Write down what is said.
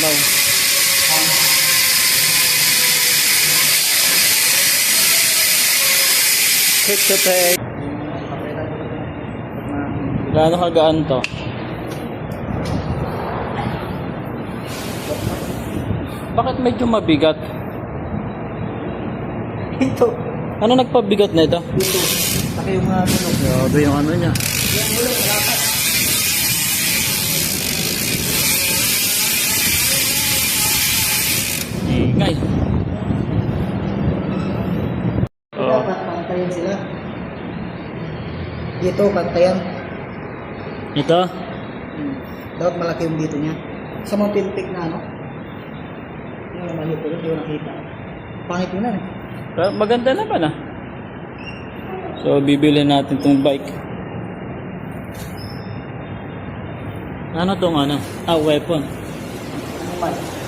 ilaw. Quick to take. Gaano kagaan to? Bakit medyo mabigat? Ito. Ano nagpabigat na ito? Ito. Saka yung mga tunog. Grabe yung ano niya. Yan ulo, dapat. Ingay. Dapat pantayan sila. Dito, pantayan. Ito? Dapat malaki yung dito niya. Sa mga pintik na ano. Yung maliit ulit, yung nakita. Pangit yun na eh. Pero maganda naman ah. So bibili natin tong bike. Ano tong ano? Ah, weapon. Ano man.